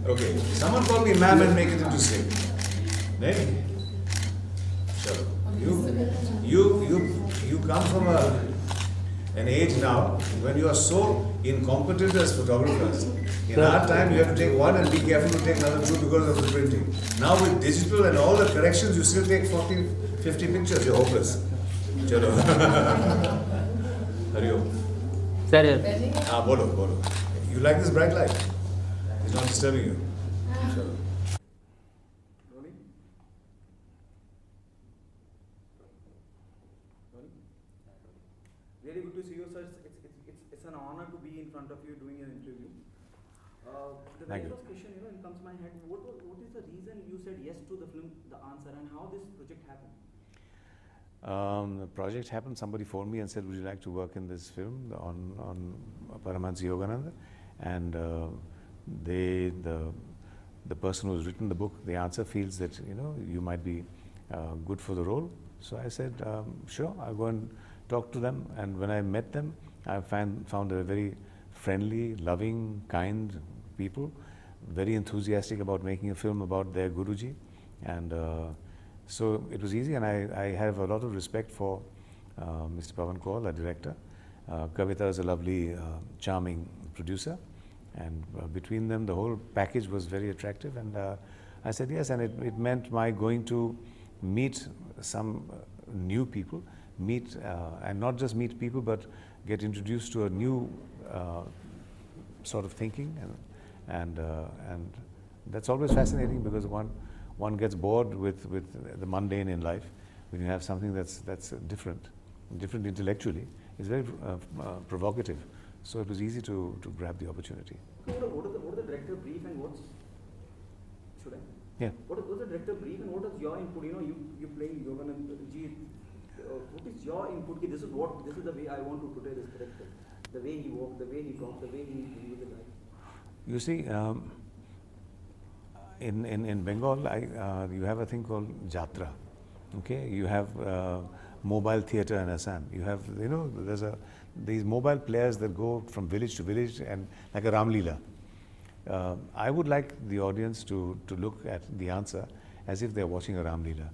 Okay, someone call me ma'am and make it into sing. Right? Sure. You come from an age now when you are so incompetent as photographers. In our time, you have to take one and be careful to take another two because of the printing. Now with digital and all the corrections, you still take 40, 50 pictures. You're hopeless. Chalo. Hariom. Sir, Bolo, bolo. You like this bright light? It's not disturbing you. Chalo. Rolling. Rolling. Really good to see you, sir. It's an honor to be in front of you doing an interview. The very first question, it comes to my head. What is the reason you said yes to the film, The Answer, and how this project happened? The project happened. Somebody phoned me and said, "Would you like to work in this film on Paramahansa Yogananda?" And the person who's written the book, The Answer, feels that you might be good for the role. So I said, "Sure, I'll go and talk to them." And when I met them, I found a very friendly, loving, kind people, very enthusiastic about making a film about their Guruji, and so it was easy. And I have a lot of respect for Mr. Pavan Kaul, the director. Kavita is a lovely, charming producer, and between them, the whole package was very attractive. And I said yes, and it meant my going to meet some new people, and not just meet people, but get introduced to a new sort of thinking, and that's always fascinating, because one gets bored with the mundane in life. When you have something that's different intellectually, it's very provocative. So it was easy to grab the opportunity. What is the director brief and what's should I? Yeah. What was the director brief and what is your input? You playing Yoganandaji. What is your input? This is the way I want to portray this character. The way he walked, the way he talked, the way he was alive. You see, in Bengal, you have a thing called Jatra. Okay, you have mobile theatre in Assam. You have, there's these mobile players that go from village to village, and like a Ramlila. I would like the audience to look at The Answer as if they're watching a Ramlila,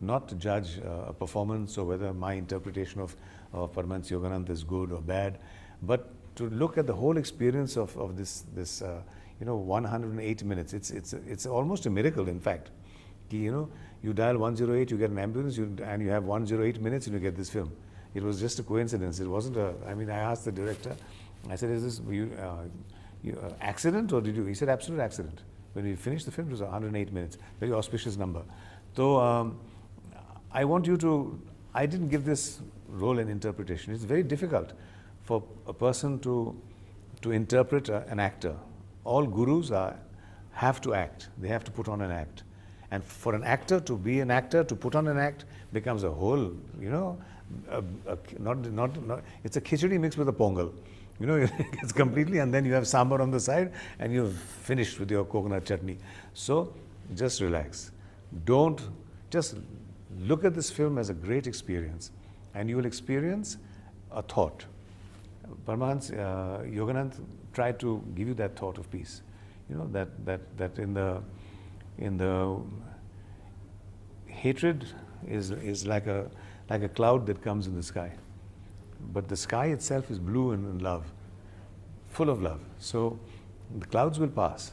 not to judge a performance or whether my interpretation of Paramahansa Yogananda is good or bad, but to look at the whole experience of this 108 minutes. It's almost a miracle, in fact. You dial 108, you get an ambulance, and you have 108 minutes and you get this film. It was just a coincidence. It wasn't I asked the director, I said, "Is this accident or did you?" He said, "Absolute accident." When we finished the film, it was 108 minutes. Very auspicious number. So I want you to, I didn't give this role an interpretation. It's very difficult for a person to interpret an actor. All gurus have to act. They have to put on an act. And for an actor to be an actor, to put on an act, becomes a whole, it's a khichdi mixed with a pongal. It's completely, and then you have sambar on the side, and you've finished with your coconut chutney. So just relax. Just look at this film as a great experience, and you will experience a thought. Paramahansa Yogananda tried to give you that thought of peace. That in the hatred is like a cloud that comes in the sky, but the sky itself is blue and love, full of love. So the clouds will pass.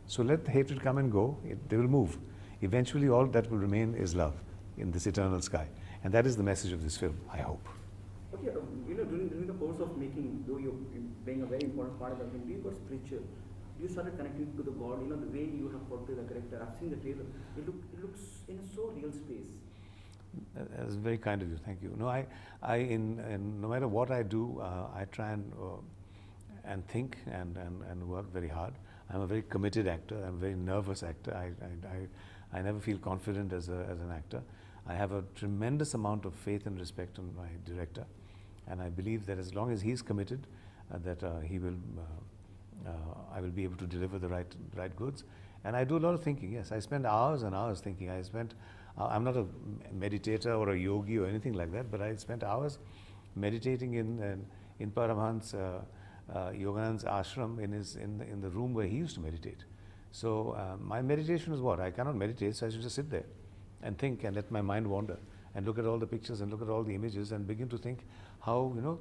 So let the hatred come and go. They will move. Eventually, all that will remain is love in this eternal sky, and that is the message of this film, I hope. Okay, during the course of making, though you're playing a very important part of the film, you got spiritual. You started connecting to the God. The way you have portrayed the character. I've seen the trailer. It looks in a so real space. That's very kind of you. Thank you. No, no matter what I do, I try and think and work very hard. I'm a very committed actor. I'm a very nervous actor. I never feel confident as an actor. I have a tremendous amount of faith and respect in my director, and I believe that as long as he's committed, that he will. I will be able to deliver the right goods. And I do a lot of thinking. Yes, I spend hours and hours thinking. I'm not a meditator or a yogi or anything like that, but I spent hours meditating in Paramahansa Yogananda's ashram in the room where he used to meditate. So my meditation is what? I cannot meditate, so I should just sit there and think and let my mind wander and look at all the pictures and look at all the images and begin to think how,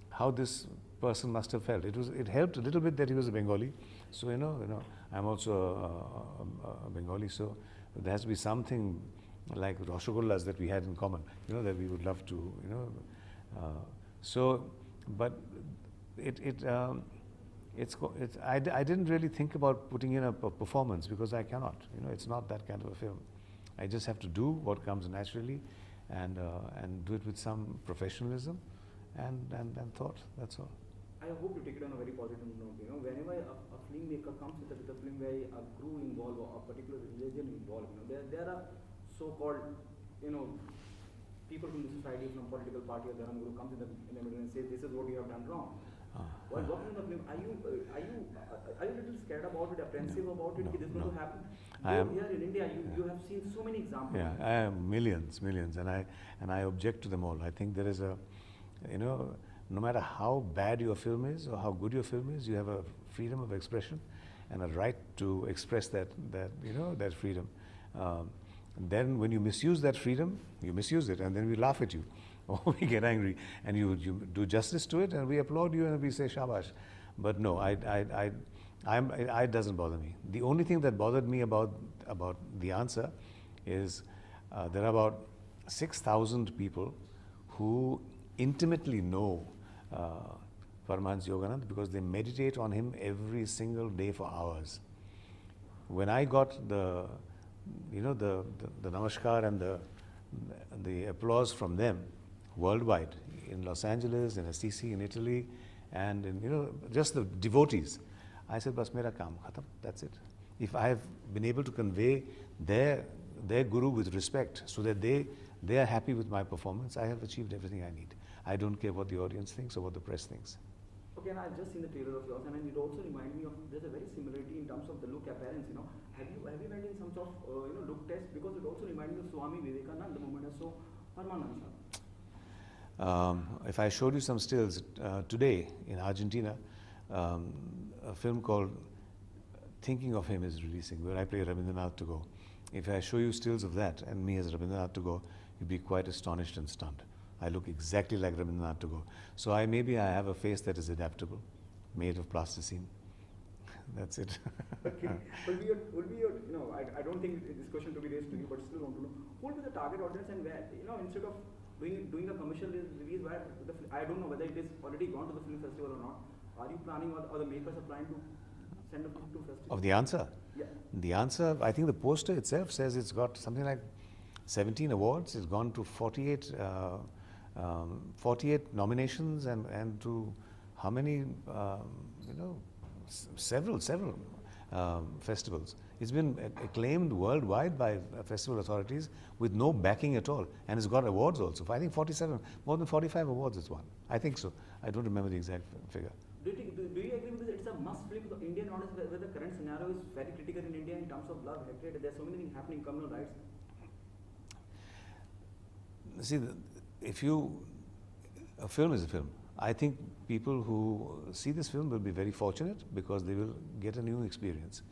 how this person must have felt. It helped a little bit that he was a Bengali. So, I'm also a Bengali, so there has to be something like Rosogollas that we had in common, that we would love to, but I didn't really think about putting in a performance because I cannot. It's not that kind of a film. I just have to do what comes naturally, and do it with some professionalism and thought. That's all. I hope you take it on a very positive note. Whenever a filmmaker comes with a film where a crew involved or a particular religion involved, there are so-called, people from the society, from political party or Dharam Guru comes in the middle and says, "This is what you have done wrong." While working on the film, are you a little scared about it, apprehensive about it? This is going to happen. Here in India, you have seen so many examples. Yeah, I have millions, and I object to them all. I think there is a, no matter how bad your film is or how good your film is, you have a freedom of expression and a right to express that freedom. Then when you misuse that freedom, you misuse it, and then we laugh at you or we get angry, and you do justice to it and we applaud you and we say shabash. But no, it doesn't bother me. The only thing that bothered me about the answer is there are about 6,000 people who intimately know Paramahansa Yogananda because they meditate on him every single day for hours. When I got the namaskar and the applause from them worldwide, in Los Angeles, in STC, in Italy, and in, just the devotees, I said, "Bas mera kaam khatam." That's it. If I have been able to convey their guru with respect, so that they are happy with my performance, I have achieved everything I need. I don't care what the audience thinks or what the press thinks. Okay, and I've just seen the trailer of yours, and it also reminds me of, there's a very similarity in terms of the look appearance. Have you went in some sort of look test, because it also reminds me of Swami Vivekananda, the moment I saw Paramahansa. If I showed you some stills today in Argentina, a film called Thinking of Him is releasing, where I play Rabindranath Tagore. If I show you stills of that and me as Rabindranath Tagore, you'd be quite astonished and stunned. I look exactly like Rabindranath Tagore. So maybe I have a face that is adaptable, made of plasticine. That's it. Okay. I don't think this question to be raised to you, but still want to know, who will be the target audience, and where, instead of doing a commercial release where I don't know whether it is already gone to the film festival or not, are you planning, or the makers are planning to send a film to festival? Of the answer? Yeah. The answer, I think the poster itself says it's got something like 17 awards. It's gone to 48 nominations and to how many, several festivals. It's been acclaimed worldwide by festival authorities with no backing at all, and it's got awards also. I think 47, more than 45 awards it's won. I think so. I don't remember the exact figure. Do you agree with this? It's a must film for the Indian audience, where the current scenario is very critical in India in terms of love, hatred. There's so many things happening, communal rights. See, a film is a film. I think people who see this film will be very fortunate because they will get a new experience.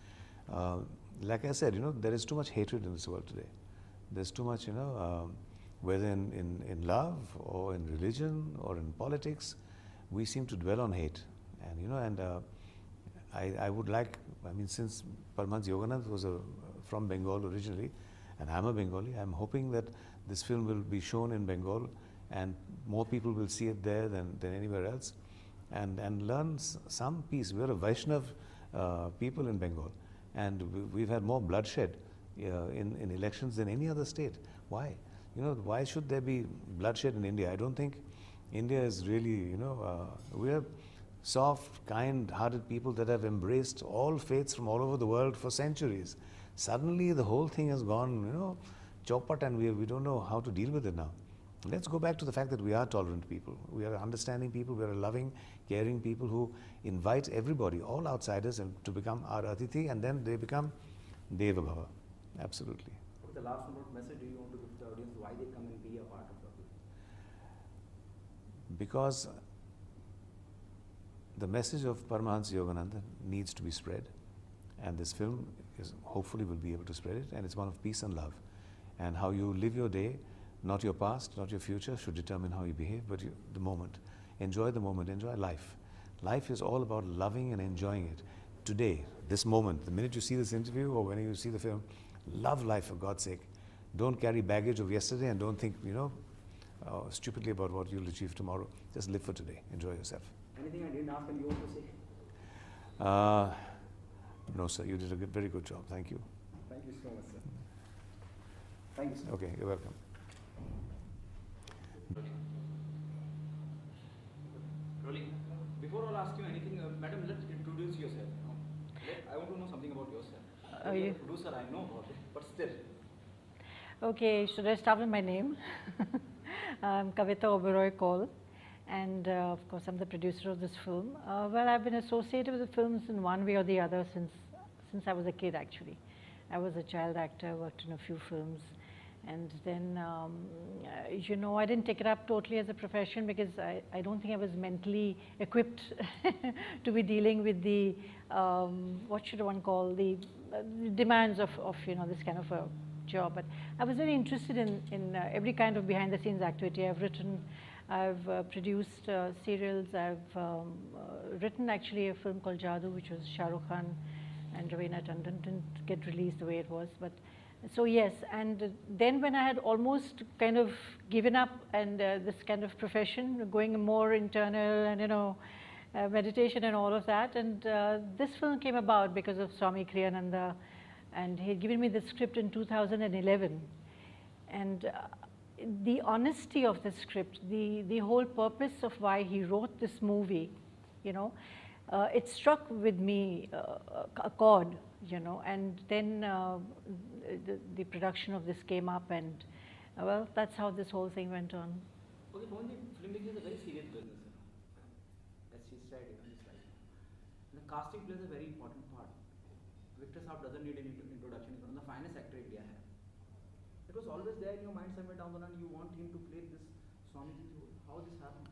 Like I said, there is too much hatred in this world today. There's too much, whether in love or in religion or in politics, we seem to dwell on hate. And I would like, since Paramahansa Yogananda was from Bengal originally, and I'm a Bengali, I'm hoping that this film will be shown in Bengal and more people will see it there than anywhere else, and learn some peace. We're a Vaishnav people in Bengal, and we've had more bloodshed in elections than any other state. Why? Why should there be bloodshed in India? I don't think India is really, we're soft, kind-hearted people that have embraced all faiths from all over the world for centuries. Suddenly the whole thing has gone, choppat, and we don't know how to deal with it now. Let's go back to the fact that we are tolerant people. We are understanding people. We are loving, caring people who invite everybody, all outsiders, to become our Atithi, and then they become Deva Bhava. Absolutely. The last message do you want to give to the audience, why they come and be a part of the film? Because the message of Paramahansa Yogananda needs to be spread, And this film is hopefully will be able to spread it, and it's one of peace and love. And how you live your day, not your past, not your future, should determine how you behave, but the moment. Enjoy the moment, enjoy life. Life is all about loving and enjoying it. Today, this moment, the minute you see this interview or when you see the film, love life for God's sake. Don't carry baggage of yesterday and don't think, stupidly about what you'll achieve tomorrow. Just live for today. Enjoy yourself. Anything I didn't ask and you want to say? No, sir, you did a very good job. Thank you. Thank you so much, sir. Thank you, sir. Okay, you're welcome. Rolling. Before I'll ask you anything, madam, let's introduce yourself. I want to know something about yourself. You're a producer, I know about it, but still. Okay, should I start with my name? I'm Kavita Oberoi Kaul, and of course I'm the producer of this film. Well, I've been associated with the films in one way or the other since I was a kid, actually. I was a child actor, worked in a few films, and then, I didn't take it up totally as a profession because I don't think I was mentally equipped to be dealing with the, what should one call, the demands of this kind of a job. But I was very interested in every kind of behind the scenes activity. I've written, I've produced serials, I've written actually a film called Jadoo, which was Shah Rukh Khan and Raveena Tandon, didn't get released the way it was. But so yes, and then when I had almost kind of given up and this kind of profession, going more internal and meditation and all of that, and this film came about because of Swami Kriyananda, and he had given me the script in 2011, and the honesty of the script, the whole purpose of why he wrote this movie, it struck with me a chord, and then the production of this came up, and well, that's how this whole thing went on. Okay, Pawanji, filmmaking is a very serious business, as she said, just like. And the casting plays a very important part. Victor Saab doesn't need any introduction. He's one of the finest actor India has. It was always there in your mind somewhere down the line. You want him to play this Swamiji's role. How this happened?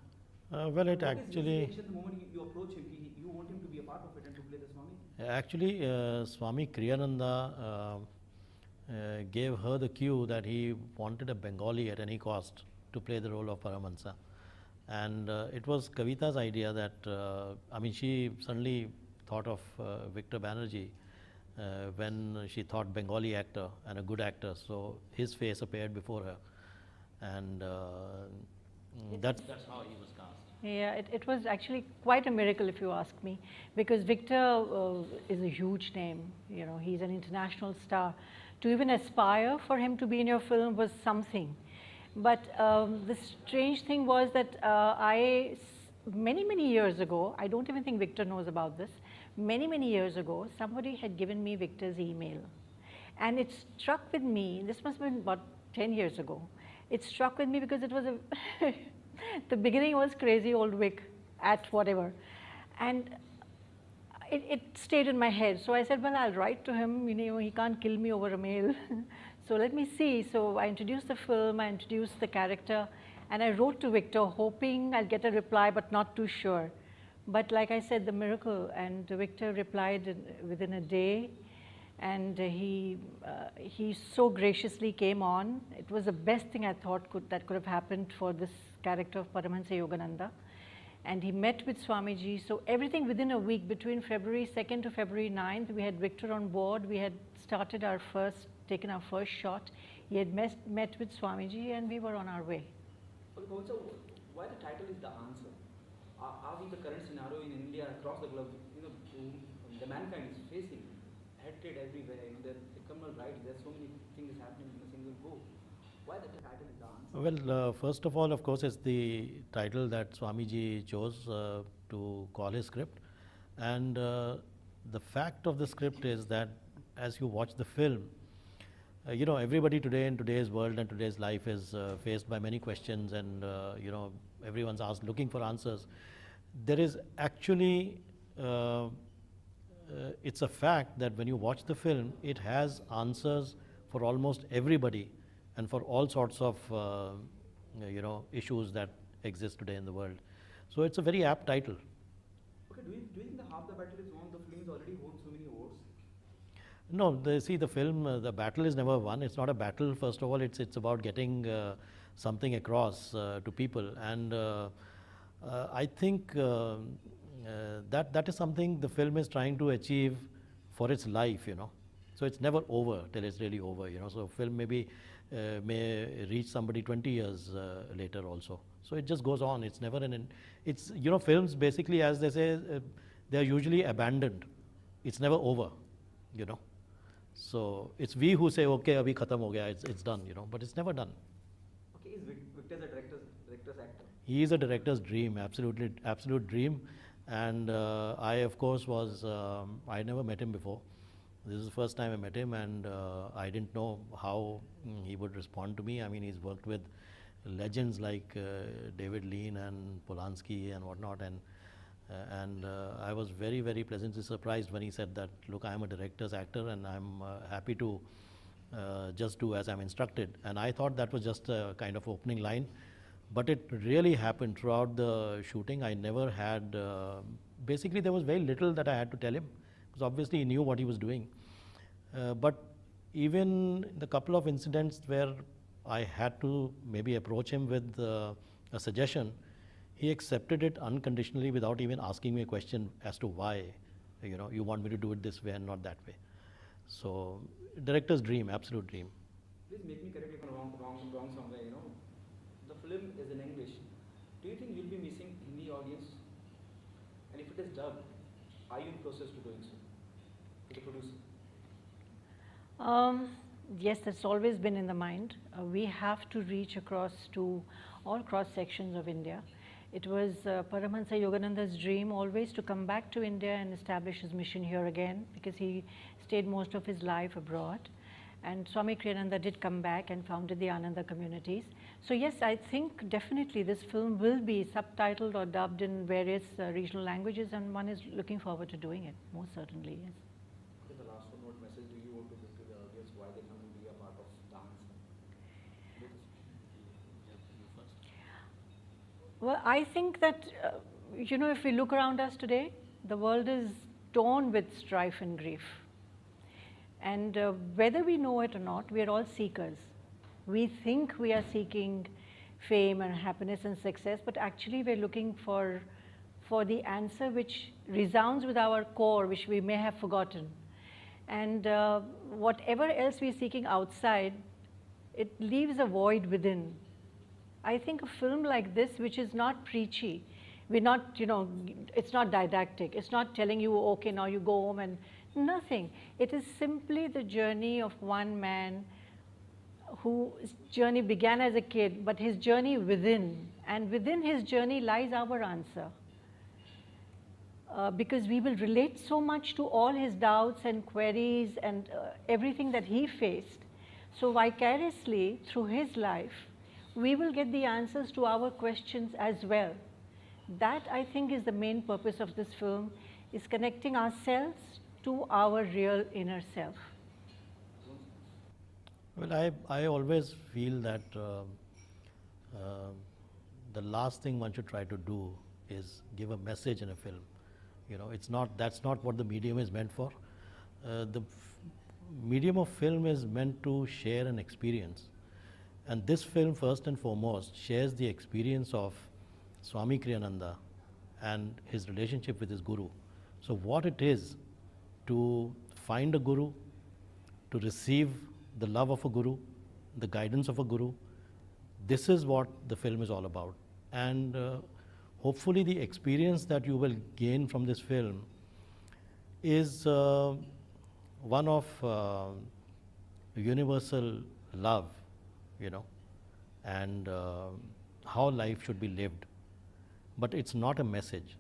Well, it What actually. is his the moment you approach him, you want him to be a part of it and to play the Swami? Actually, Swami Kriyananda gave her the cue that he wanted a Bengali at any cost to play the role of Paramahansa. And it was Kavita's idea that, she suddenly thought of Victor Banerjee when she thought Bengali actor and a good actor. So his face appeared before her. And that's how he was cast. Yeah, it was actually quite a miracle if you ask me, because Victor is a huge name, he's an international star. To even aspire for him to be in your film was something. But the strange thing was that many years ago, I don't even think Victor knows about this, many years ago, somebody had given me Victor's email. And it struck with me, this must have been about 10 years ago, it struck with me because it was the beginning was crazy old Vic at whatever. And it stayed in my head. So I said, well, I'll write to him, he can't kill me over a mail. So let me see. So I introduced the film, I introduced the character, and I wrote to Victor hoping I'll get a reply, but not too sure. But like I said, the miracle, and Victor replied within a day, and he so graciously came on. It was the best thing I thought that could have happened for this character of Paramahansa Yogananda. And he met with Swamiji. So everything within a week, between February 2nd to February 9th, we had Victor on board. We had taken our first shot. He had met with Swamiji, and we were on our way. Okay, so why the title is The Answer? Are we the current scenario in India, across the globe, the mankind is facing hatred everywhere, the criminal rights, there's so many things happening in a single go. Why the title is The Answer? Well, first of all, of course, it's the title that Swamiji chose to call his script. And the fact of the script is that as you watch the film, everybody today in today's world and today's life is faced by many questions, and everyone's looking for answers. There is actually, it's a fact that when you watch the film, it has answers for almost everybody and for all sorts of issues that exist today in the world. So it's a very apt title. Okay, do you think the half the battle is won? The film has already won so many awards. No, see the film, the battle is never won. It's not a battle. First of all, it's about getting something across to people, and I think that is something the film is trying to achieve for its life. So it's never over till it's really over. So film maybe may reach somebody 20 years later also. So it just goes on. It's never it's films basically, as they say, they are usually abandoned. It's never over. So it's we who say, okay, abhi khatam ho gaya, it's done, but it's never done. Okay, is Victor the director's actor? He is a director's dream, absolute dream. And I, of course, I never met him before. This is the first time I met him, and I didn't know how he would respond to me. I mean, he's worked with legends like David Lean and Polanski and whatnot, and I was very, very pleasantly surprised when he said that, look, I am a director's actor and I'm happy to just do as I'm instructed. And I thought that was just a kind of opening line, but it really happened throughout the shooting. I never had, basically there was very little that I had to tell him, because obviously he knew what he was doing. But even the couple of incidents where I had to maybe approach him with a suggestion, he accepted it unconditionally without even asking me a question as to why, you want me to do it this way and not that way. So, director's dream, absolute dream. Please make me correct if I'm wrong somewhere. The film is in English. Do you think you'll be missing Hindi audience? And if it is dubbed, are you in process to doing so? To the producer? Yes, that's always been in the mind. We have to reach across to all cross sections of India. It was Paramahansa Yogananda's dream always to come back to India and establish his mission here again, because he stayed most of his life abroad. And Swami Kriyananda did come back and founded the Ananda communities. So yes, I think definitely this film will be subtitled or dubbed in various regional languages, and one is looking forward to doing it, most certainly, yes. Okay, the last one, what message do you want to give to the audience, why they come and be a part of dance? Well, I think that, if we look around us today, the world is torn with strife and grief. And whether we know it or not, we are all seekers. We think we are seeking fame and happiness and success, but actually we're looking for the answer which resounds with our core, which we may have forgotten. And whatever else we're seeking outside, it leaves a void within. I think a film like this, which is not preachy, we're not, it's not didactic, it's not telling you, okay, now you go home and nothing. It is simply the journey of one man whose journey began as a kid, but his journey within, and within his journey lies our answer. Because we will relate so much to all his doubts and queries and everything that he faced. So vicariously, through his life, we will get the answers to our questions as well. That, I think, is the main purpose of this film, is connecting ourselves to our real inner self. Well, I always feel that the last thing one should try to do is give a message in a film. That's not what the medium is meant for. The medium of film is meant to share an experience. And this film, first and foremost, shares the experience of Swami Kriyananda and his relationship with his guru. So what it is to find a guru, to receive the love of a guru, the guidance of a guru, this is what the film is all about. And hopefully the experience that you will gain from this film is one of universal love, and how life should be lived. But it's not a message.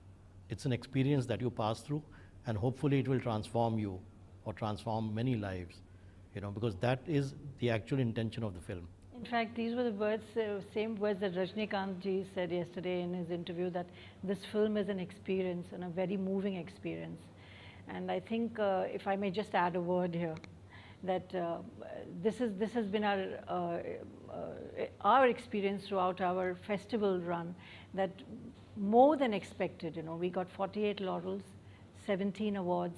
It's an experience that you pass through, and hopefully it will transform you or transform many lives, because that is the actual intention of the film. In fact, these were the words, same words that Rajnikant ji said yesterday in his interview, that this film is an experience and a very moving experience. And I think, if I may just add a word here, that this has been our experience throughout our festival run, that more than expected, we got 48 laurels, 17 awards,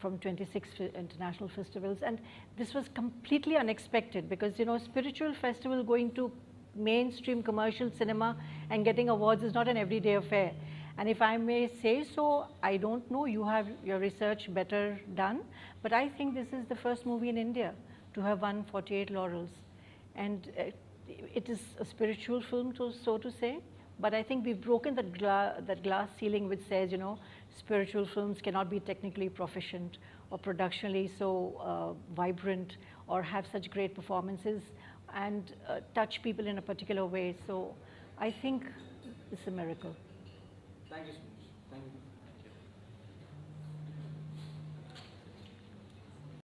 from 26 international festivals, and this was completely unexpected because, you know, spiritual festival going to mainstream commercial cinema and getting awards is not an everyday affair. And if I may say so, I don't know, you have your research better done, but I think this is the first movie in India to have won 48 laurels. And it is a spiritual film, so to say, but I think we've broken that glass ceiling which says, you know, spiritual films cannot be technically proficient or productionally so vibrant or have such great performances and touch people in a particular way. So I think it's a miracle. Thank you so much.